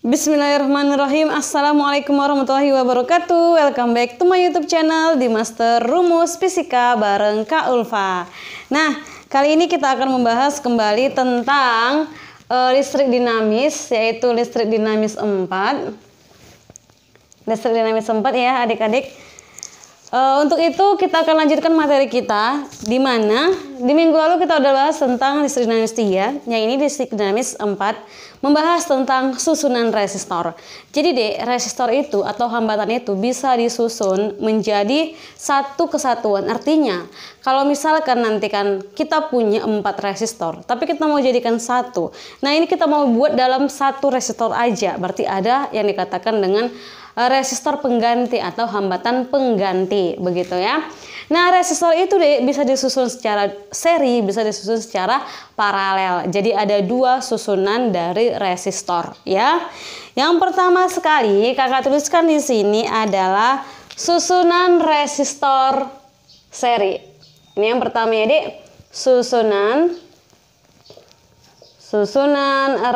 Bismillahirrahmanirrahim. Assalamualaikum warahmatullahi wabarakatuh. Welcome back to my YouTube channel di Master Rumus Fisika bareng Kak Ulfa. Nah, kali ini kita akan membahas kembali tentang listrik dinamis, yaitu listrik dinamis 4. Listrik dinamis 4 ya adik-adik. Untuk itu kita akan lanjutkan materi kita, di mana di minggu lalu kita udah bahas tentang listrik dinamis 3, yang ini listrik dinamis 4 membahas tentang susunan resistor. Jadi resistor itu atau hambatan itu bisa disusun menjadi satu kesatuan. Artinya kalau misalkan nanti kan kita punya 4 resistor, tapi kita mau jadikan satu. Nah, ini kita mau buat dalam satu resistor aja. Berarti ada yang dikatakan dengan resistor pengganti atau hambatan pengganti, begitu ya. Nah, resistor itu bisa disusun secara seri, bisa disusun secara paralel. Jadi ada dua susunan dari resistor ya. Yang pertama sekali kakak tuliskan di sini adalah susunan resistor seri. Ini yang pertama ya, Dek. Susunan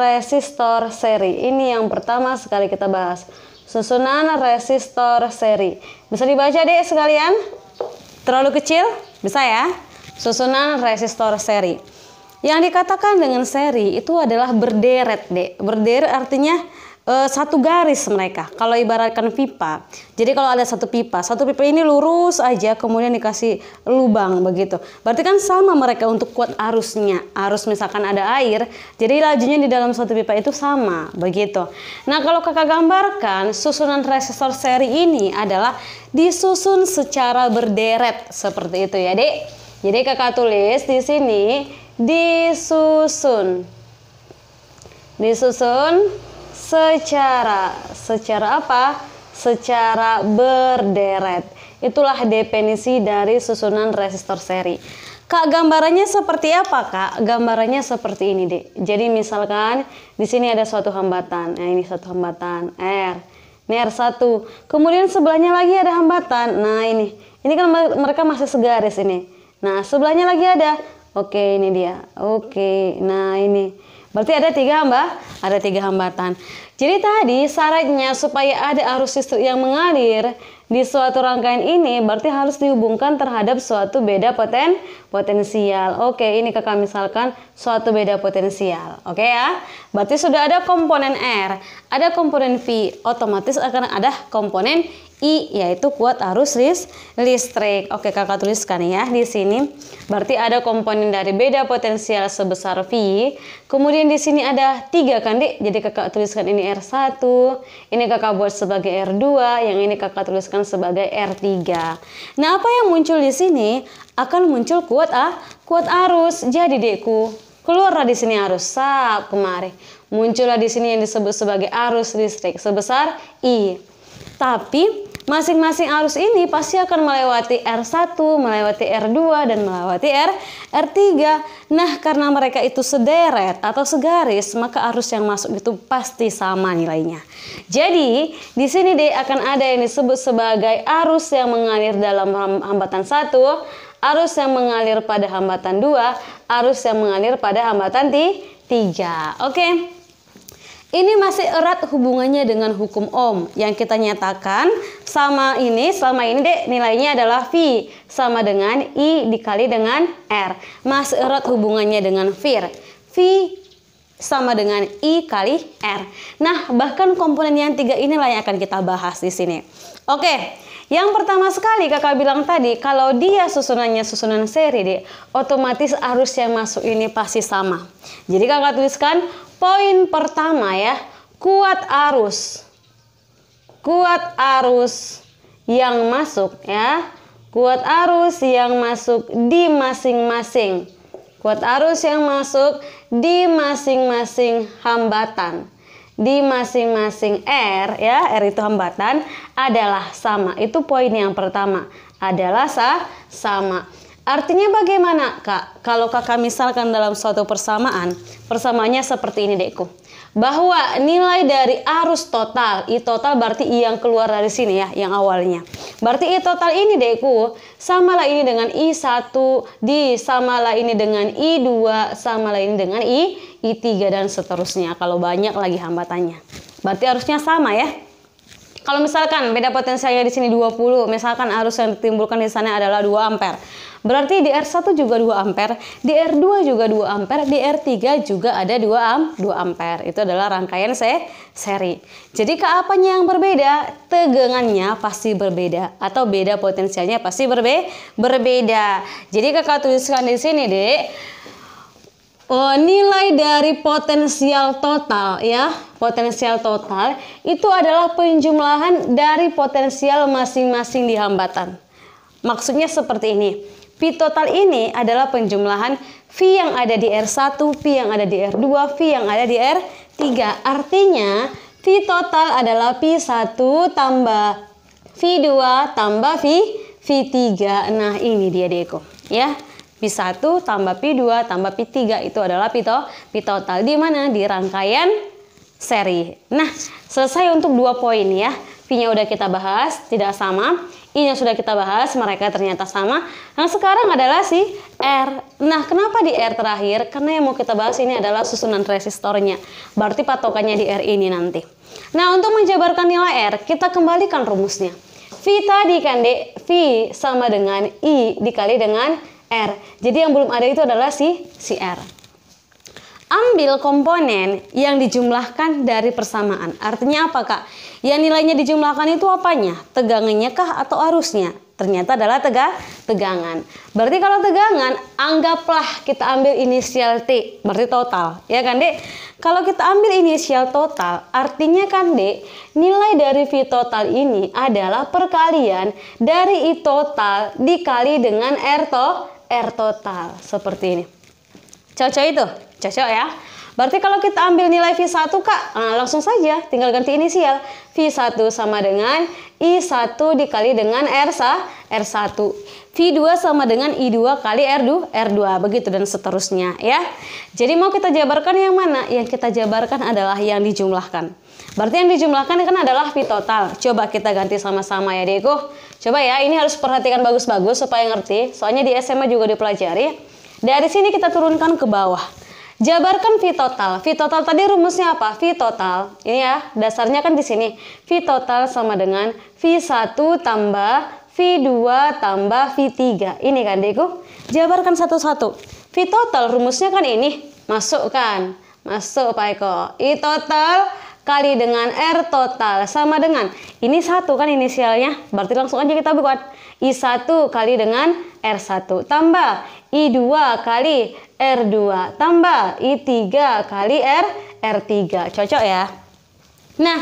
resistor seri. Ini yang pertama sekali kita bahas. Susunan resistor seri. Bisa dibaca deh sekalian? Terlalu kecil? Bisa ya? Susunan resistor seri. Yang dikatakan dengan seri itu adalah berderet, Dek. Berderet artinya satu garis mereka. Kalau ibaratkan pipa. Jadi kalau ada satu pipa ini lurus aja, kemudian dikasih lubang begitu. Berarti kan sama mereka untuk kuat arusnya. Arus misalkan ada air, jadi lajunya di dalam satu pipa itu sama begitu. Nah, kalau kakak gambarkan susunan resistor seri ini adalah disusun secara berderet seperti itu ya, Dek. Jadi kakak tulis di sini disusun secara apa? Secara berderet. Itulah definisi dari susunan resistor seri. Kak, gambarannya seperti apa, Kak? Gambarannya seperti ini, Dek. Jadi misalkan di sini ada suatu hambatan. Nah, ini satu hambatan R. Ini R1. Kemudian sebelahnya lagi ada hambatan. Nah, ini kan mereka masih segaris ini. Nah, sebelahnya lagi ada. Oke, ini dia. Oke. Nah, ini. Berarti ada tiga hambatan. Jadi tadi syaratnya supaya ada arus listrik yang mengalir di suatu rangkaian ini berarti harus dihubungkan terhadap suatu beda potensial. Oke, ini kakak misalkan suatu beda potensial. Oke ya. Berarti sudah ada komponen R, ada komponen V, otomatis akan ada komponen I, yaitu kuat arus listrik. Oke, kakak tuliskan ya di sini. Berarti ada komponen dari beda potensial sebesar V. Kemudian di sini ada 3 kan, Dek? Jadi kakak tuliskan ini R1, ini kakak buat sebagai R2, yang ini kakak tuliskan sebagai R3. Nah, apa yang muncul di sini akan muncul kuat arus. Jadi, Dekku, keluarlah di sini arus kemari. Muncullah di sini yang disebut sebagai arus listrik sebesar I. Tapi masing-masing arus ini pasti akan melewati R1, melewati R2, dan melewati R3. Nah, karena mereka itu sederet atau segaris, maka arus yang masuk itu pasti sama nilainya. Jadi, di sini akan ada yang disebut sebagai arus yang mengalir dalam hambatan 1, arus yang mengalir pada hambatan 2, arus yang mengalir pada hambatan 3. Oke. Ini masih erat hubungannya dengan hukum Ohm yang kita nyatakan selama ini Dek, nilainya adalah V sama dengan I dikali dengan R. Masih erat hubungannya dengan V. V sama dengan I kali R. Nah, bahkan komponen yang 3 inilah yang akan kita bahas di sini. Oke. Yang pertama sekali kakak bilang tadi, kalau dia susunannya susunan seri, Dek, otomatis arus yang masuk ini pasti sama. Jadi kakak tuliskan poin pertama ya, kuat arus yang masuk ya, kuat arus yang masuk di masing-masing, kuat arus yang masuk di masing-masing hambatan, di masing-masing R ya, R itu hambatan adalah sama. Itu poin yang pertama, adalah sama. Artinya bagaimana, Kak? Kalau kakak misalkan dalam suatu persamaannya seperti ini, Dekku. Bahwa nilai dari arus total, I total berarti I yang keluar dari sini ya, yang awalnya. Berarti I total ini, Dekku, samalah ini dengan I1, samalah ini dengan I2, samalah ini dengan I3 dan seterusnya kalau banyak lagi hambatannya. Berarti harusnya sama ya. Kalau misalkan beda potensialnya di sini 20, misalkan arus yang ditimbulkan di sana adalah 2 ampere. Berarti di R1 juga 2 ampere, di R2 juga 2 ampere, di R3 juga ada 2 ampere. Itu adalah rangkaian seri. Jadi ke apanya yang berbeda? Tegangannya pasti berbeda atau beda potensialnya pasti berbeda. Jadi kakak tuliskan di sini, Dek. Nilai dari potensial total ya, potensial total itu adalah penjumlahan dari potensial masing-masing di hambatan. Maksudnya seperti ini. V total ini adalah penjumlahan V yang ada di R1, V yang ada di R2, V yang ada di R3. Artinya V total adalah V1 tambah V2 tambah V3. Nah, ini dia Deko ya. P1 tambah P2 tambah P3 itu adalah P total. Di mana? Di rangkaian seri. Nah, selesai untuk 2 poin ya. V-nya udah kita bahas, tidak sama. I-nya sudah kita bahas, mereka ternyata sama. Yang sekarang adalah si R. Nah, kenapa di R terakhir? Karena yang mau kita bahas ini adalah susunan resistornya. Berarti patokannya di R ini nanti. Nah, untuk menjabarkan nilai R, kita kembalikan rumusnya. V tadi kan, Dek, V sama dengan I dikali dengan R. Jadi yang belum ada itu adalah si R. Ambil komponen yang dijumlahkan dari persamaan. Artinya apa, Kak? Yang nilainya dijumlahkan itu apanya? Tegangannya kah atau arusnya? Ternyata adalah tegangan. Berarti kalau tegangan, anggaplah kita ambil inisial T. Berarti total. Ya kan, Dek? Kalau kita ambil inisial total, artinya kan, Dek, nilai dari V total ini adalah perkalian dari I total dikali dengan R total. Seperti ini. Cocok itu? Cocok ya? Berarti kalau kita ambil nilai V1, Kak, langsung saja tinggal ganti inisial. V1 sama dengan I1 dikali dengan R1. V2 sama dengan I2 kali R2. Begitu dan seterusnya ya. Jadi mau kita jabarkan yang mana? Yang kita jabarkan adalah yang dijumlahkan. Berarti yang dijumlahkan kan adalah V total. Coba kita ganti sama-sama ya, Deko. Coba ya, ini harus perhatikan bagus-bagus supaya ngerti. Soalnya di SMA juga dipelajari. Dari sini kita turunkan ke bawah. Jabarkan V total. V total tadi rumusnya apa? V total. Ini ya, dasarnya kan di sini. V total sama dengan V1 tambah V2 tambah V3. Ini kan, Deko. Jabarkan satu-satu. V total rumusnya kan ini. Masuk kan? Masuk, Pak Eko. I total kali dengan R total sama dengan ini 1 kan inisialnya. Berarti langsung aja kita buat. I1 kali dengan R1 tambah I2 kali R2 tambah I3 kali R3. Cocok ya? Nah,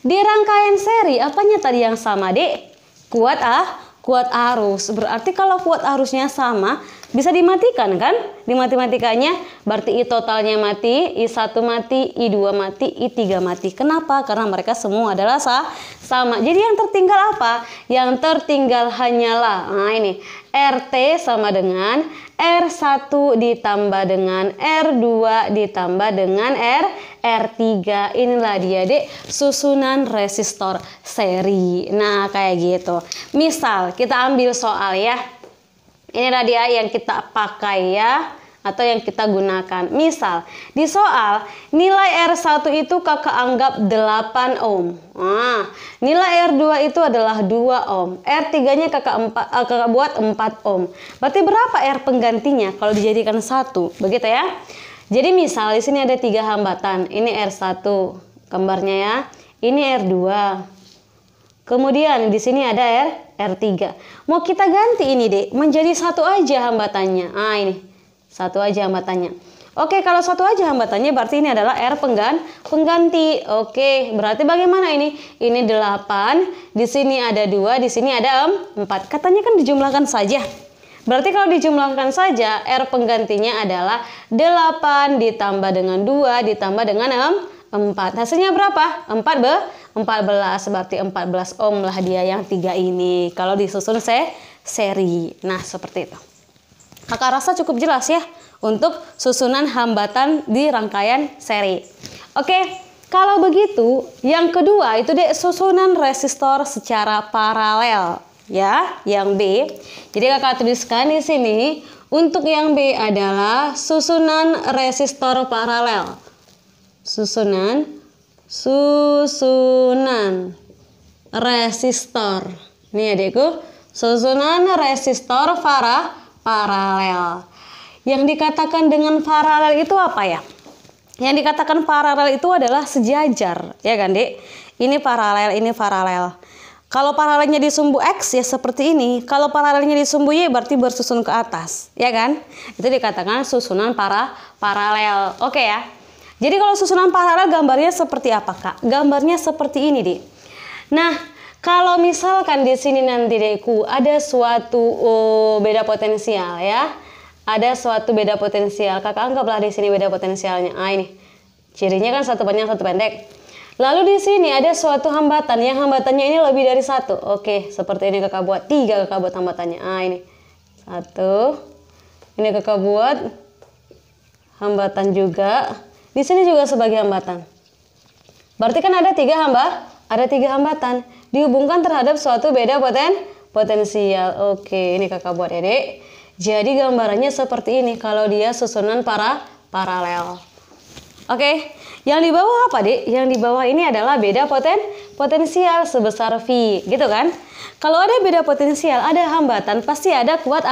di rangkaian seri apanya tadi yang sama, Dek? Kuat arus. Berarti kalau kuat arusnya sama, bisa dimatikan kan? Di matematikanya berarti I totalnya mati, I1 mati, I2 mati, I3 mati. Kenapa? Karena mereka semua adalah sama. Jadi yang tertinggal apa? Yang tertinggal hanyalah, nah ini, RT sama dengan R1 ditambah dengan R2 ditambah dengan R3. Inilah dia, Dek, susunan resistor seri. Nah, kayak gitu. Misal kita ambil soal ya. Inilah dia yang kita pakai ya, atau yang kita gunakan. Misal di soal nilai R1 itu kakak anggap 8 ohm. Nah, nilai R2 itu adalah 2 ohm. R3 nya kakak buat 4 ohm. Berarti berapa R penggantinya kalau dijadikan 1? Begitu ya. Jadi misal di sini ada 3 hambatan. Ini R1 gambarnya ya. Ini R2. Kemudian di sini ada R3. Mau kita ganti ini, Dek, menjadi 1 aja hambatannya. Nah, ini 1 aja hambatannya. Oke, kalau 1 aja hambatannya berarti ini adalah R pengganti. Oke, berarti bagaimana ini? Ini 8, di sini ada 2, di sini ada 4. Katanya kan dijumlahkan saja. Berarti kalau dijumlahkan saja, R penggantinya adalah 8 ditambah dengan 2 ditambah dengan 4. Hasilnya berapa? 14. Berarti 14 ohm lah dia yang 3 ini. Kalau disusun seri. Nah, seperti itu. Kakak rasa cukup jelas ya untuk susunan hambatan di rangkaian seri. Oke, kalau begitu yang kedua itu deh susunan resistor secara paralel ya, yang B. Jadi kakak tuliskan di sini untuk yang B adalah susunan resistor paralel. Susunan Susunan resistor. Ini adikku, susunan resistor paralel. Yang dikatakan dengan paralel itu apa ya? Yang dikatakan paralel itu adalah sejajar, ya kan, Dek? Ini paralel, ini paralel. Kalau paralelnya di sumbu X ya seperti ini. Kalau paralelnya di sumbu Y berarti bersusun ke atas, ya kan? Itu dikatakan susunan paralel. Oke ya. Jadi kalau susunan paralel gambarnya seperti apa, Kak? Gambarnya seperti ini, Dik. Nah, kalau misalkan di sini nanti, Dekku, ada suatu beda potensial ya. Ada suatu beda potensial. Kakak anggaplah di sini beda potensialnya. Ah, ini. Cirinya kan satu panjang, satu pendek. Lalu di sini ada suatu hambatan, yang hambatannya ini lebih dari satu. Oke, seperti ini kakak buat 3 kakak buat hambatannya. Ah, ini 1. Ini kakak buat hambatan juga. Di sini juga sebagai hambatan. Berarti kan ada 3 hambatan dihubungkan terhadap suatu beda potensial. Oke, ini kakak buat ya, Dek. Jadi gambarannya seperti ini kalau dia susunan paralel. Oke, yang di bawah apa, Dek? Yang di bawah ini adalah beda potensial sebesar V, gitu kan? Kalau ada beda potensial, ada hambatan, pasti ada kuat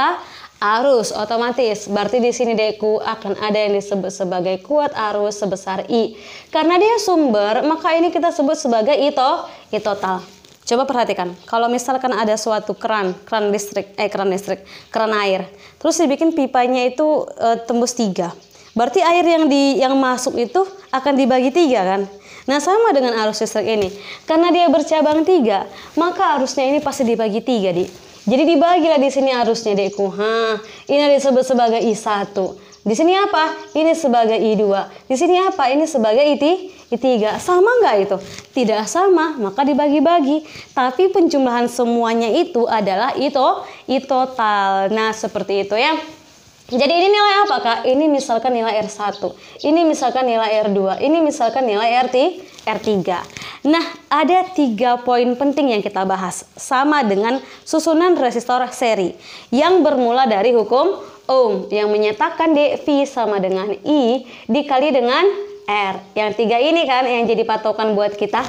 arus otomatis. Berarti di sini, Dekku, akan ada yang disebut sebagai kuat arus sebesar I. Karena dia sumber, maka ini kita sebut sebagai I total. Coba perhatikan, kalau misalkan ada suatu keran air, terus dibikin pipanya itu tembus 3. Berarti air yang masuk itu akan dibagi 3 kan? Nah, sama dengan arus listrik ini. Karena dia bercabang 3, maka arusnya ini pasti dibagi 3, Dik. Jadi dibagilah di sini arusnya, Dekku. Ini disebut sebagai I1. Di sini apa? Ini sebagai I2. Di sini apa? Ini sebagai I3. Sama nggak itu? Tidak sama, maka dibagi-bagi. Tapi penjumlahan semuanya itu adalah I total. Nah, seperti itu ya. Jadi ini nilai apa, Kak? Ini misalkan nilai R1. Ini misalkan nilai R2. Ini misalkan nilai R3. Nah, ada 3 poin penting yang kita bahas. Sama dengan susunan resistor seri. Yang bermula dari hukum Ohm. Yang menyatakan V sama dengan I dikali dengan R. Yang 3 ini kan yang jadi patokan buat kita.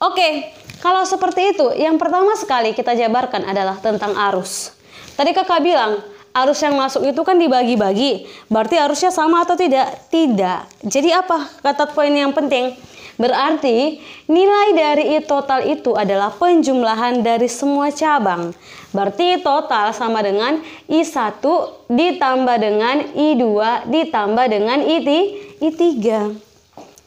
Oke, kalau seperti itu, yang pertama sekali kita jabarkan adalah tentang arus. Tadi kakak bilang, arus yang masuk itu kan dibagi-bagi. Berarti arusnya sama atau tidak? Tidak. Jadi apa kata poin yang penting? Berarti nilai dari I total itu adalah penjumlahan dari semua cabang. Berarti I total sama dengan I1 ditambah dengan I2 ditambah dengan I3.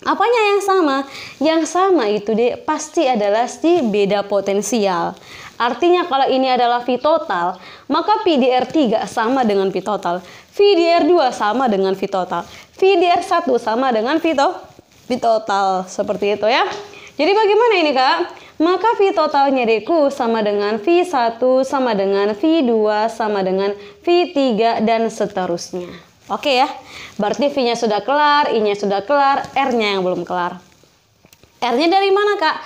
Apanya yang sama? Yang sama itu pasti adalah si beda potensial. Artinya kalau ini adalah V total, maka V di R3 sama dengan V total. V di R2 sama dengan V total. V di R1 sama dengan V total. Seperti itu ya. Jadi bagaimana ini, Kak? Maka V totalnya, Dekku, sama dengan V1 sama dengan V2 sama dengan V3 dan seterusnya. Oke ya. Berarti V-nya sudah kelar, I-nya sudah kelar, R-nya yang belum kelar. R-nya dari mana, Kak?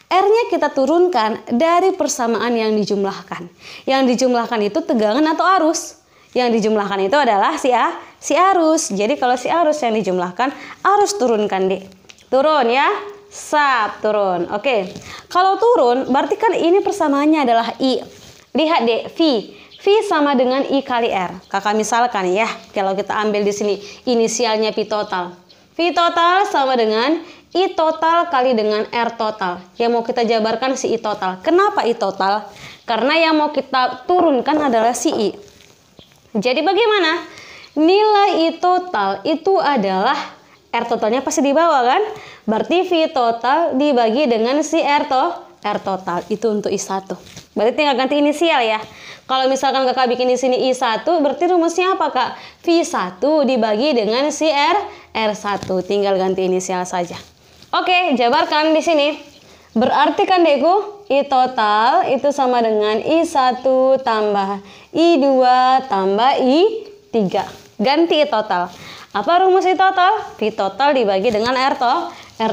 R-nya kita turunkan dari persamaan yang dijumlahkan. Yang dijumlahkan itu tegangan atau arus. Yang dijumlahkan itu adalah si arus. Jadi kalau si arus yang dijumlahkan, arus turunkan, Dek. Turun ya. Turun. Oke. Kalau turun, berarti kan ini persamaannya adalah I. Lihat, Dek, V. V sama dengan I kali R. Kakak misalkan ya, kalau kita ambil di sini inisialnya V total. V total sama dengan I total kali dengan R total. Yang mau kita jabarkan si I total. Kenapa I total? Karena yang mau kita turunkan adalah si I. Jadi bagaimana? Nilai I total itu adalah R totalnya pasti di bawah kan? Berarti V total dibagi dengan si R total. Itu untuk I1. Berarti tinggal ganti inisial ya. Kalau misalkan kakak bikin di sini I1, berarti rumusnya apa, Kak? V1 dibagi dengan si R1. Tinggal ganti inisial saja. Oke, jabarkan di sini. Berarti kan, Dekku, I total itu sama dengan I1 tambah I2 tambah I3. Ganti I total. Apa rumus I total? V total dibagi dengan R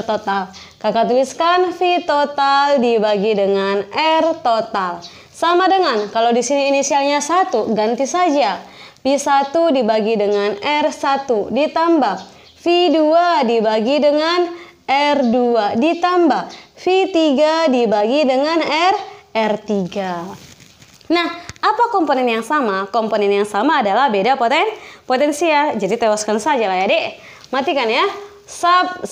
total. Kakak tuliskan V total dibagi dengan R total. Sama dengan, kalau di sini inisialnya 1, ganti saja. V1 dibagi dengan R1 ditambah V2 dibagi dengan R2 ditambah V3 dibagi dengan R3. Nah, apa komponen yang sama? Komponen yang sama adalah beda potensial. Jadi tewaskan saja lah ya, Dek. Matikan ya. Sub.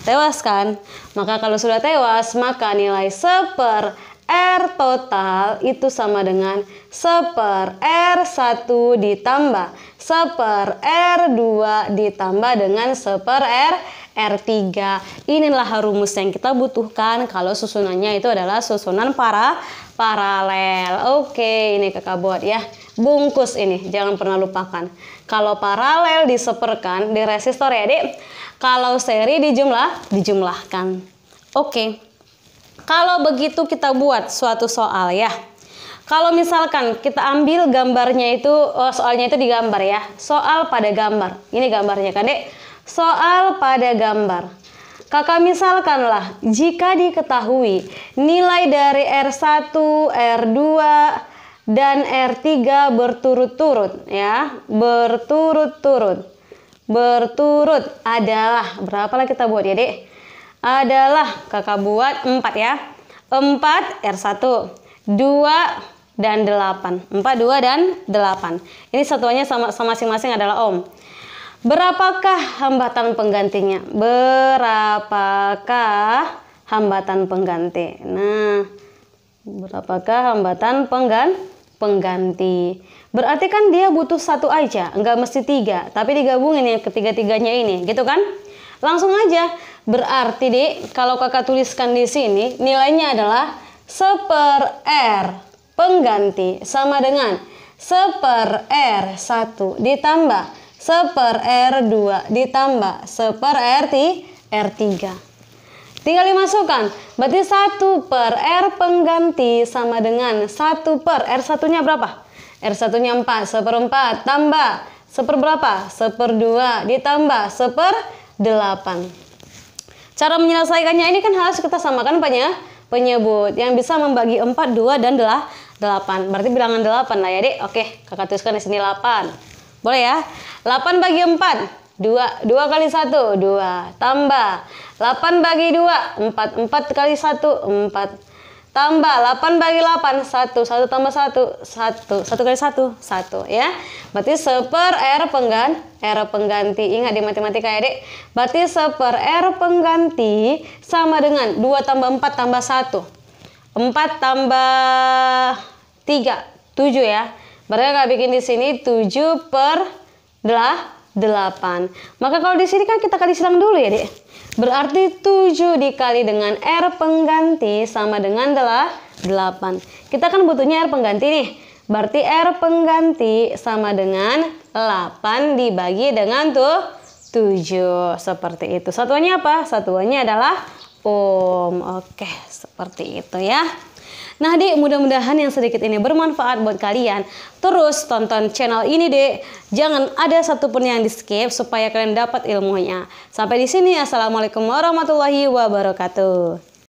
Tewaskan. Maka kalau sudah tewas, maka nilai 1/R total itu sama dengan 1/R1 ditambah 1/R2 ditambah dengan 1/R3. Inilah rumus yang kita butuhkan kalau susunannya itu adalah susunan paralel. Oke, ini kakak buat ya. Bungkus ini, jangan pernah lupakan. Kalau paralel diseperkan di resistor ya, Dek. Kalau seri dijumlahkan. Oke. Kalau begitu kita buat suatu soal ya. Kalau misalkan kita ambil gambarnya itu, soalnya itu digambar ya. Soal pada gambar. Ini gambarnya kan, Dek. Soal pada gambar. Kakak misalkanlah, jika diketahui nilai dari R1, R2, dan R3 berturut-turut ya. Berturut adalah, berapalah kita buat ya, Dek? Adalah kakak buat 4 ya. 4 R1, 2 dan 8. 4, 2 dan 8. Ini satuannya sama masing-masing adalah ohm. Berapakah hambatan penggantinya? Berapakah hambatan pengganti? Nah, berapakah hambatan pengganti? Berarti kan dia butuh satu aja, enggak mesti 3, tapi digabungin yang ketiga-tiganya ini, gitu kan? Langsung aja. Berarti, Dek, kalau kakak tuliskan di sini nilainya adalah 1/R pengganti sama dengan 1/R1 ditambah 1/R2 ditambah 1/R3. Tinggal dimasukkan. Berarti 1/R pengganti sama dengan 1/R1-nya berapa? R1-nya 4, 1/4 tambah 1/4 berapa? 1/2 ditambah 1/8. Cara menyelesaikannya ini kan harus kita samakan penyebut yang bisa membagi 4, 2 dan 8. Berarti bilangan 8 lah ya, Dek. Oke, kakak tuliskan di sini 8. Boleh ya? 8 bagi 4, 2. 2 kali 1, 2. Tambah 8 bagi 2, 4. 4 kali 1, 4. Tambah 8 bagi 8, 1. 1 tambah 1, 1. 1 kali 1, 1 ya. Berarti 1/R pengganti. Ingat di matematika ya, Dek. Berarti 1/R pengganti sama dengan 2 tambah 4 tambah 1. 4 tambah 3, 7 ya. Berarti kakak bikin di sini 7/8. Maka kalau di sini kan kita kali silang dulu ya, Dek. Berarti 7 dikali dengan R pengganti sama dengan 8. Kita kan butuhnya R pengganti nih. Berarti R pengganti sama dengan 8 dibagi dengan 7. Seperti itu. Satuannya apa? Satuannya adalah ohm. Oke, seperti itu ya. Nah, Dek, mudah-mudahan yang sedikit ini bermanfaat buat kalian. Terus tonton channel ini, Dek. Jangan ada satupun yang di-skip supaya kalian dapat ilmunya. Sampai di sini. Assalamualaikum warahmatullahi wabarakatuh.